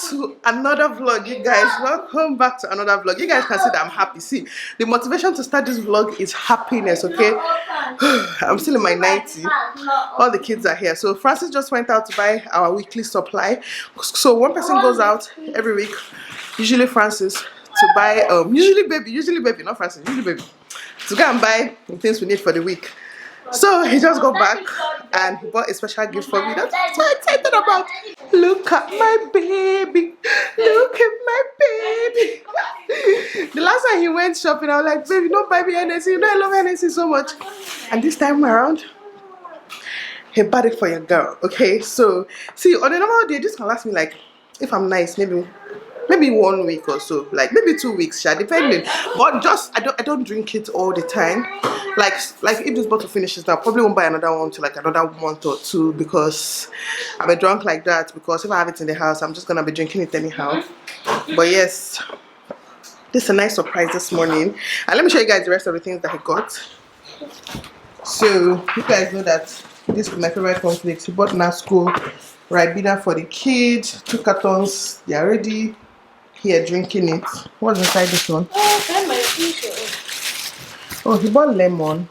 to another vlog, you guys. Welcome back to another vlog. You guys can see that I'm happy. See, the motivation to start this vlog is happiness, okay? I'm still in my 90. All the kids are here. So Francis just went out to buy our weekly supply. So one person goes out every week, usually Francis, to buy usually baby, not Francis, usually baby, to go and buy the things we need for the week. So he just got back and he bought a special gift for me that I'm so excited about. Look at my baby. Look at my baby. The last time he went shopping, I was like, baby, don't buy me Hennessy. You know I love Hennessy so much. And this time around, he bought it for your girl. Okay, so see, on a normal day, this can last me like, if I'm nice, maybe 1 week or so, like maybe 2 weeks, depending. But just I don't drink it all the time. Like if this bottle finishes now, I probably won't buy another one to like another month or two, because I'm a drunk like that. Because if I have it in the house, I'm just gonna be drinking it anyhow. But yes, this is a nice surprise this morning, and let me show you guys the rest of the things that he got. So you guys know that this is my favorite cornflakes. He bought Nasco Ribena for the kids, 2 cartons. They are ready here drinking it. What's inside this one? Oh, he bought lemon.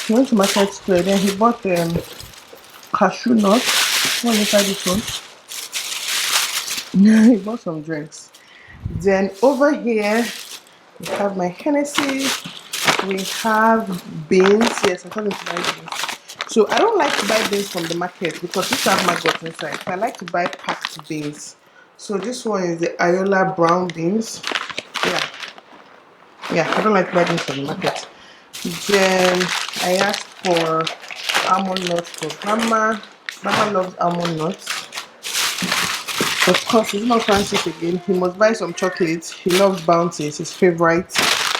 He went to market store. Then he bought cashew nuts. What's inside this one? He bought some drinks. Then over here we have my Hennessy. We have beans. Yes, I'm coming to buy beans. So I don't like to buy beans from the market because this have maggots inside. So I like to buy packed beans. So this one is the Ayola brown beans. Yeah, I don't like to buy beans from the market. Then I asked for almond nuts for grandma. Grandma loves almond nuts. Of course, it's not Francis again. He must buy some chocolates. He loves Bounty, it's his favorite.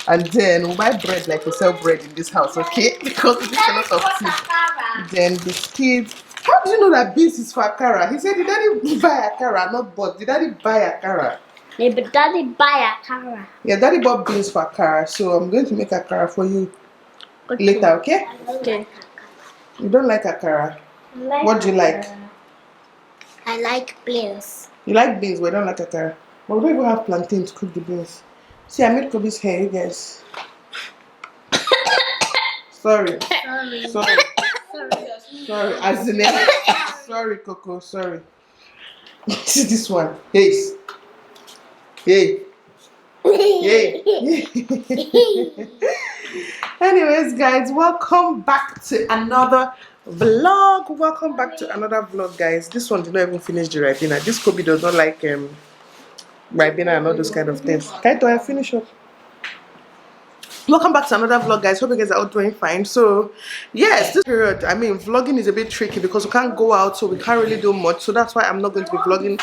And then we'll buy bread like we sell bread in this house, okay? Because we drink a lot of tea. Then biscuits. How do you know that beans is for Akara? He said, did daddy buy Akara, not bought? Did daddy buy Akara? Yeah, but daddy buy Akara. Yeah, daddy bought beans for Akara, so I'm going to make Akara for you later, okay? Okay. You don't like Akara? What do you like? I like beans. You like beans, but you don't like Akara. But we don't even have plantain to cook the beans. See, I made Kobe's hair, you guys. Sorry. Sorry. As in it. Sorry, Coco. Sorry. See this one. Hey. Anyways, guys, welcome back to another vlog. Guys. This one did not even finish the Ribena. This Kobe does not like Ribena and all those kind of things. Okay, do I finish up? Welcome back to another vlog, guys. Hope you guys are all doing fine. So yes, this period, I mean, vlogging is a bit tricky because we can't go out, so we can't really do much. So that's why I'm not going to be vlogging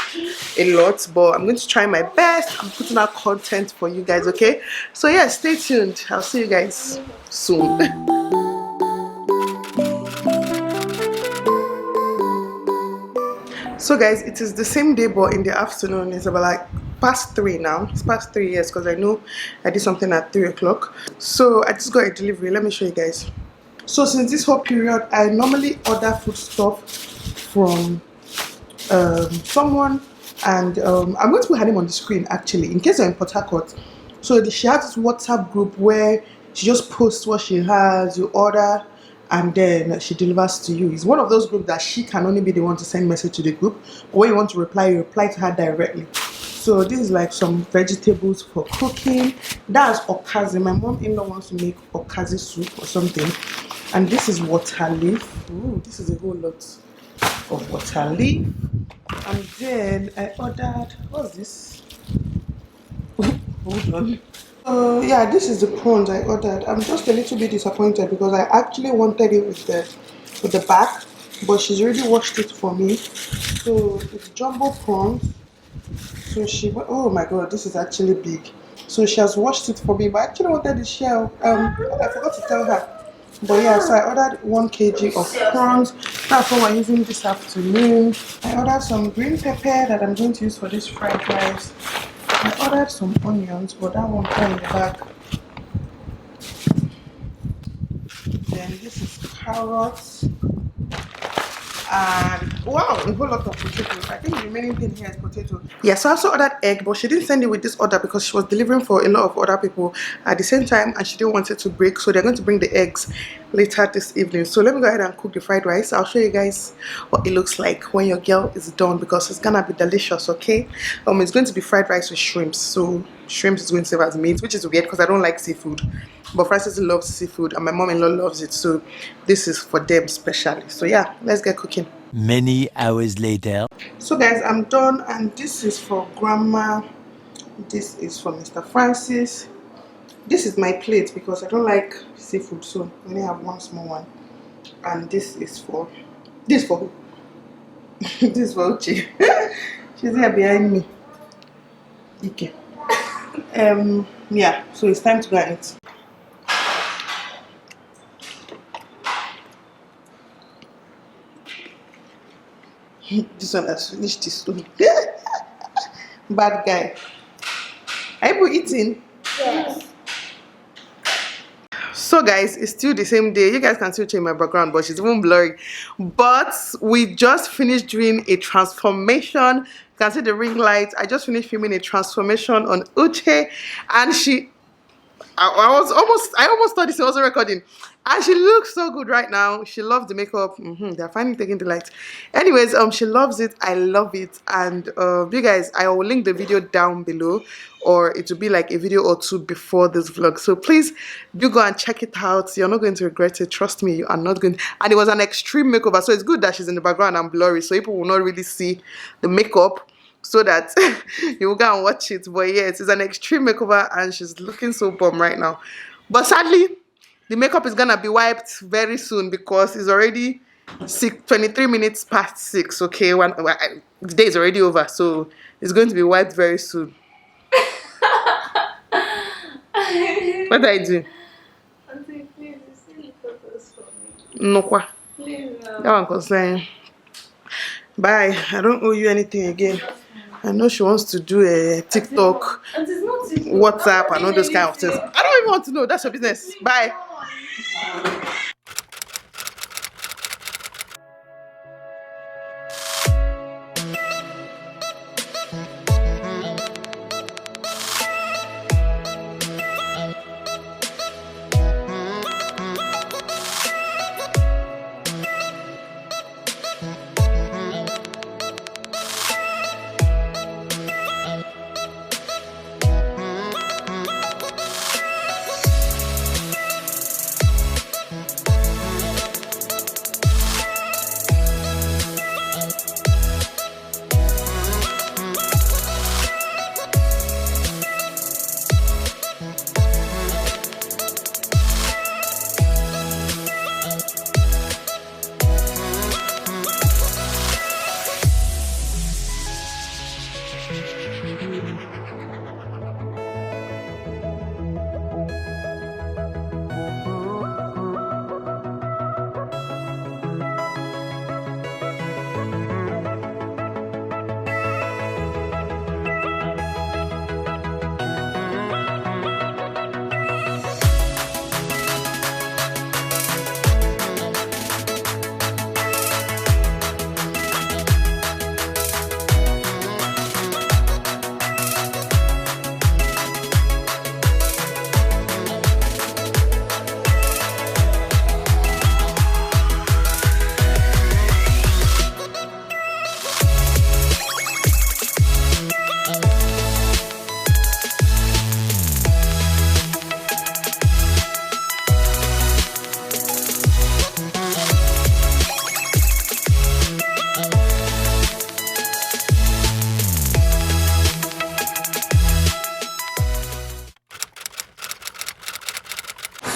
a lot, but I'm going to try my best. I'm putting out content for you guys, okay? So yeah, stay tuned. I'll see you guys soon. So guys, it is the same day, but in the afternoon. It's about like past 3 now. It's past 3 years because I know I did something at 3 o'clock. So I just got a delivery. Let me show you guys. So since this whole period, I normally order food stuff from someone, and I'm going to put her name on the screen actually in case you're in Port Harcourt. So she has this WhatsApp group where she just posts what she has, you order, and then she delivers to you. It's one of those groups that she can only be the one to send message to the group. But when you want to reply, you reply to her directly. So this is like some vegetables for cooking. That's okazi. My mom-in-law wants to make okazi soup or something. And this is water leaf. Ooh, this is a whole lot of water leaf. And then I ordered, what's this? Hold on. Yeah, this is the prawns I ordered. I'm just a little bit disappointed because I actually wanted it with the back, but she's already washed it for me. So it's jumbo prawns. So oh my god, this is actually big. So she has washed it for me, but I actually wanted the shell. I forgot to tell her. But yeah, so I ordered 1 kg of prawns. That's what we're using this afternoon. I ordered some green pepper that I'm going to use for this fried rice. I ordered some onions, but that one fell in the bag. Then this is carrots and Wow, a whole lot of potatoes. I think the remaining thing here is potato. Yes, I also ordered egg, but she didn't send it with this order because she was delivering for a lot of other people at the same time and she didn't want it to break. So they're going to bring the eggs later this evening. So let me go ahead and cook the fried rice. I'll show you guys what it looks like when your girl is done because it's gonna be delicious, okay? It's going to be fried rice with shrimps. So shrimps is going to serve as meat, which is weird because I don't like seafood. But Francis loves seafood and my mom-in-law loves it. So this is for them specially. So yeah, let's get cooking. Many hours later. So guys, I'm done and this is for grandma, this is for Mr. Francis, this is my plate because I don't like seafood, so I only have one small one, and this is for who? This is for Uche. She's here behind me. Okay. Yeah, so it's time to go and eat. This one has finished this one. Bad guy. Are you eating? Yes. So guys, it's still the same day. You guys can still change my background, but she's even blurry. But we just finished doing a transformation. You can see the ring light. I just finished filming a transformation on Uche, and I almost thought this wasn't recording. And she looks so good right now. She loves the makeup. They're finally taking the light. Anyways, she loves it. I love it. And you guys, I will link the video down below, or it will be like a video or two before this vlog. So please do go and check it out. You're not going to regret it. Trust me, you are not going. And it was an extreme makeover. So it's good that she's in the background and blurry, so people will not really see the makeup, so that you will go and watch it. But yes, it's an extreme makeover and she's looking so bomb right now. But sadly, the makeup is gonna be wiped very soon because it's already 23 minutes past 6. Okay, the day is already over, so it's going to be wiped very soon. What are you doing? Auntie, please, you see photos for me. No, kwa. Please, That one concern. Bye. I don't owe you anything again. I know she wants to do a TikTok, WhatsApp, and all those kind of things. I don't even want to know. That's your business. Bye.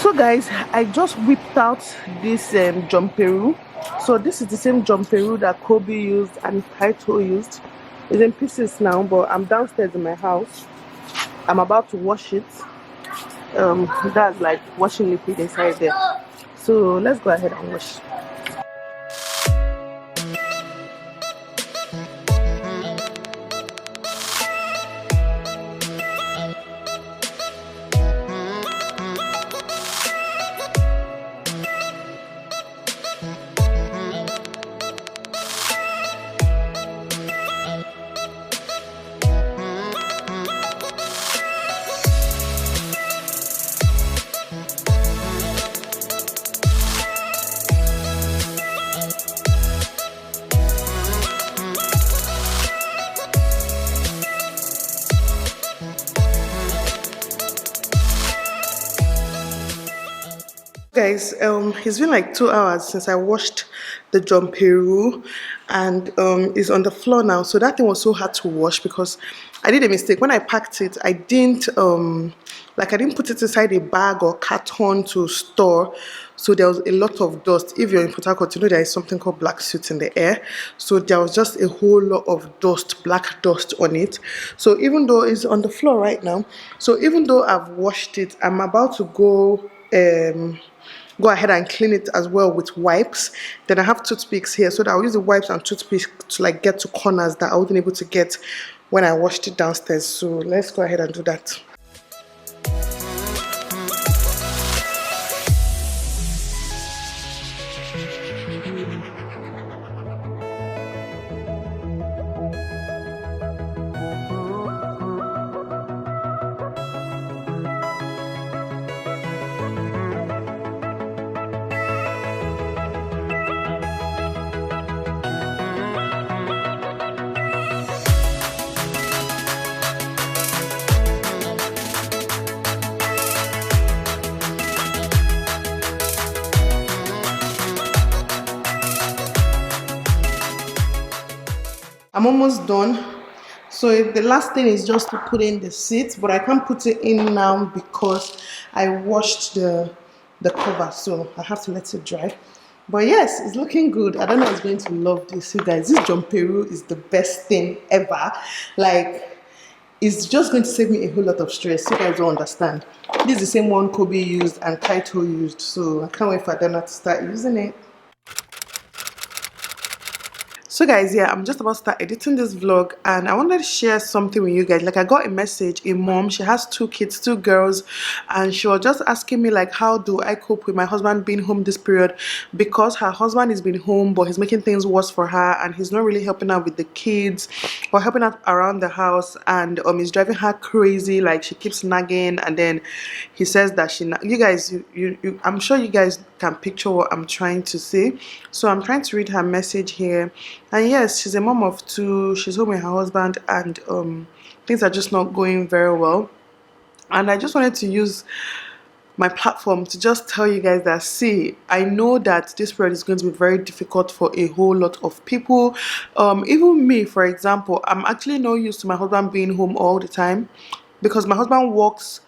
So guys, I just whipped out this jumperu. So this is the same jumperu that Kobe used and Taito used. It's in pieces now, but I'm downstairs in my house. I'm about to wash it. That's like washing liquid inside there. So let's go ahead and wash. guys, it's been like 2 hours since I washed the John Peru, and it's on the floor now. So that thing was so hard to wash because I did a mistake. When I packed it, I didn't like I didn't put it inside a bag or carton to store. So there was a lot of dust. If you're in Port Harcourt, you know there is something called black soot in the air. So there was just a whole lot of dust, black dust on it. So even though it's on the floor right now, so even though I've washed it, I'm about to go ahead and clean it as well with wipes. Then I have toothpicks here, so that I'll use the wipes and toothpicks to like get to corners that I wasn't able to get when I washed it downstairs. So let's go ahead and do that. I'm almost done. So the last thing is just to put in the seat, but I can't put it in now because I washed the cover, so I have to let it dry. But yes, it's looking good. I don't know who's going to love this. You guys, this John Peru is the best thing ever. Like, it's just going to save me a whole lot of stress. You guys don't understand. This is the same one Kobe used and Kaito used, so I can't wait for them to start using it. So guys, yeah, I'm just about to start editing this vlog, and I wanted to share something with you guys. Like, I got a message, a mom, she has 2 kids, 2 girls, and she was just asking me like, how do I cope with my husband being home this period, because her husband has been home but he's making things worse for her, and he's not really helping her with the kids or helping her around the house, and he's driving her crazy. Like, she keeps nagging, and then he says that you guys, I'm sure you guys can picture what I'm trying to say. So I'm trying to read her message here. And yes, she's a mom of 2. She's home with her husband, and things are just not going very well. And I just wanted to use my platform to just tell you guys that, see, I know that this period is going to be very difficult for a whole lot of people. Even me, for example, I'm actually not used to my husband being home all the time, because my husband works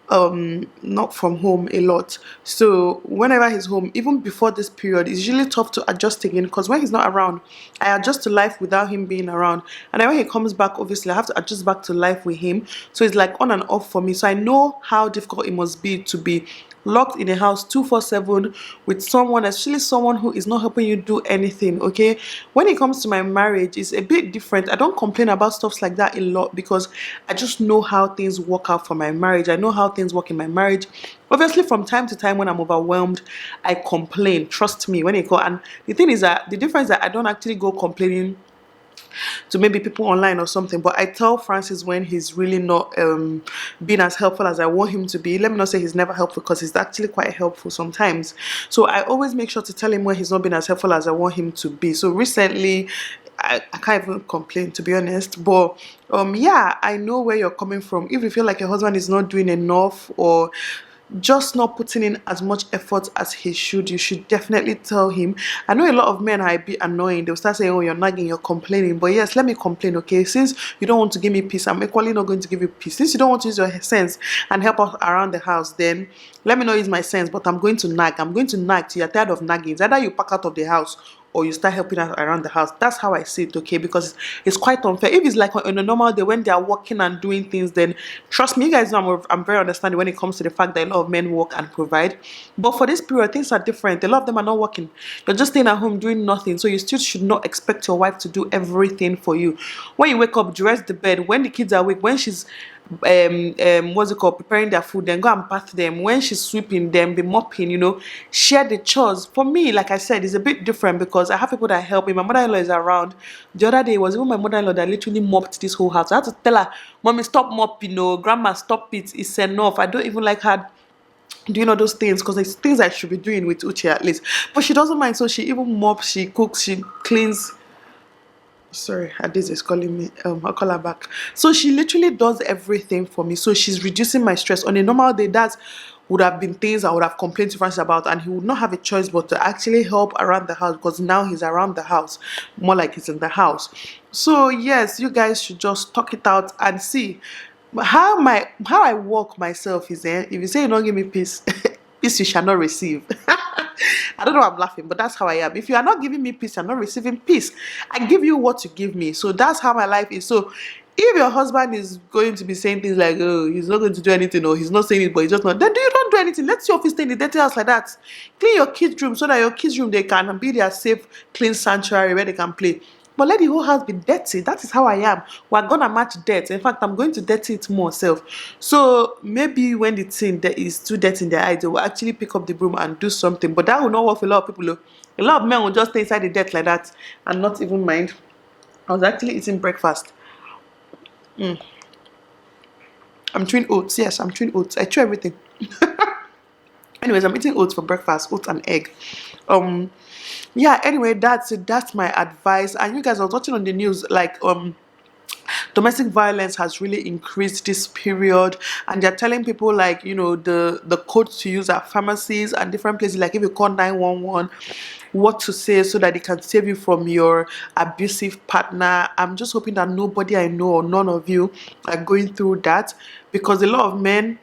not from home a lot. So whenever he's home, even before this period, it's usually tough to adjust again, because when he's not around, I adjust to life without him being around, and then when he comes back, obviously I have to adjust back to life with him. So it's like on and off for me. So I know how difficult it must be to be locked in a house 247 with someone, especially someone who is not helping you do anything. Okay, when it comes to my marriage, it's a bit different. I don't complain about stuff like that a lot, because I just know how things work out for my marriage. I know how things work in my marriage. Obviously, from time to time when I'm overwhelmed, I complain, trust me, when it go. And the thing is that the difference is that I don't actually go complaining to maybe people online or something, but I tell Francis when he's really not being as helpful as I want him to be. Let me not say he's never helpful, because he's actually quite helpful sometimes. So I always make sure to tell him when he's not being as helpful as I want him to be. So recently, I can't even complain, to be honest. But yeah, I know where you're coming from. If you feel like your husband is not doing enough, or just not putting in as much effort as he should, you should definitely tell him. I know a lot of men are a bit annoying. They'll start saying, oh, you're nagging, you're complaining. But yes, let me complain, okay? Since you don't want to give me peace, I'm equally not going to give you peace. Since you don't want to use your sense and help us around the house, then let me not use my sense, but I'm going to nag. I'm going to nag till you're tired of nagging. It's either you pack out of the house or you start helping us around the house. That's how I see it, okay? Because it's quite unfair. If it's like on a normal day when they are working and doing things, then trust me, you guys know I'm very understanding when it comes to the fact that a lot of men work and provide. But for this period, things are different. A lot of them are not working. You're just staying at home doing nothing. So you still should not expect your wife to do everything for you. When you wake up, dress the bed. When the kids are awake, when she's what's it called, preparing their food, then go and bath them. When she's sweeping them, be mopping, share the chores. For me, like I said, it's a bit different because I have people that help me. My mother-in-law is around. The other day, it was even my mother-in-law that literally mopped this whole house. I had to tell her, mommy, stop mopping, grandma, stop it, it's enough. I don't even like her doing all those things, because it's things I should be doing with Uche at least. But she doesn't mind, so she even mops, she cooks, she cleans. Sorry, Adiz is calling me. I'll call her back. So she literally does everything for me. So she's reducing my stress. On a normal day, that's would have been things I would have complained to Francis about, and he would not have a choice but to actually help around the house, because now he's around the house, more like he's in the house. So yes, you guys should just talk it out and see how I work myself is, if you say you don't give me peace, peace you shall not receive. I don't know why I'm laughing, but that's how I am. If you are not giving me peace, you're not receiving peace. I give you what you give me. So that's how my life is. So if your husband is going to be saying things like, oh, he's not going to do anything, or he's not saying it, but he's just not, then do you don't do anything. Let your office stay in the dirty house like that. Clean your kids' room so that your kids' room, they can be their safe, clean sanctuary where they can play. But let the whole house be dirty. That is how I am. We're gonna match dirt. In fact, I'm going to dirty it more self. So maybe when the thing that is too dirty in their eyes, they will actually pick up the broom and do something. But that will not work for a lot of people. Oh. A lot of men will just stay inside the dirt like that and not even mind. I was actually eating breakfast. I'm chewing oats. Yes, I'm chewing oats. I chew everything. Anyways, I'm eating oats for breakfast, oats and egg. Yeah, anyway, that's it. That's my advice. And you guys, I was watching on the news, like domestic violence has really increased this period, and they're telling people, like, the codes to use at pharmacies and different places, like if you call 911, what to say so that it can save you from your abusive partner. I'm just hoping that nobody I know or none of you are going through that, because a lot of men,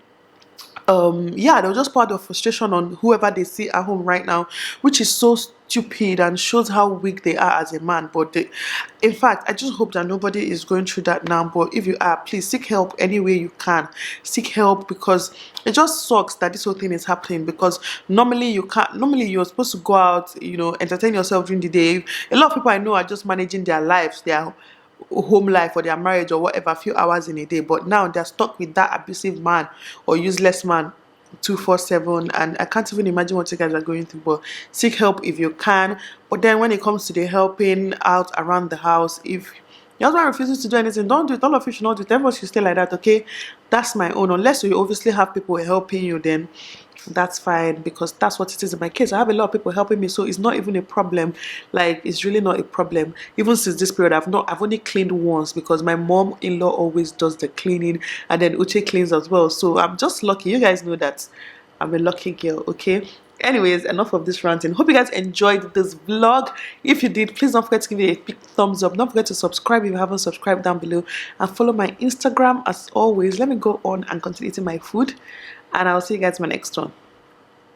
yeah, they'll just pour their frustration on whoever they see at home right now, which is so stupid and shows how weak they are as a man. But in fact, I just hope that nobody is going through that now. But if you are, please seek help any way you can. Seek help, because it just sucks that this whole thing is happening, because normally you can't, normally you're supposed to go out, entertain yourself during the day. A lot of people I know are just managing their lives, their home life or their marriage or whatever, a few hours in a day, but now they're stuck with that abusive man or useless man 247, and I can't even imagine what you guys are going through. But seek help if you can. But then when it comes to the helping out around the house, if your husband refuses to do anything, don't do it. All of you should not do it. Everyone should stay like that, okay? That's my own. Unless you obviously have people helping you, then that's fine, because that's what it is in my case. I have a lot of people helping me, so it's not even a problem. Like, it's really not a problem. Even since this period, I've only cleaned once, because my mom-in-law always does the cleaning, and then Uche cleans as well. So I'm just lucky. You guys know that I'm a lucky girl, okay? Anyways, enough of this ranting. Hope you guys enjoyed this vlog. If you did, please don't forget to give it a big thumbs up. Don't forget to subscribe if you haven't subscribed down below, and follow my Instagram as always. Let me go on and continue eating my food, and I'll see you guys in my next one.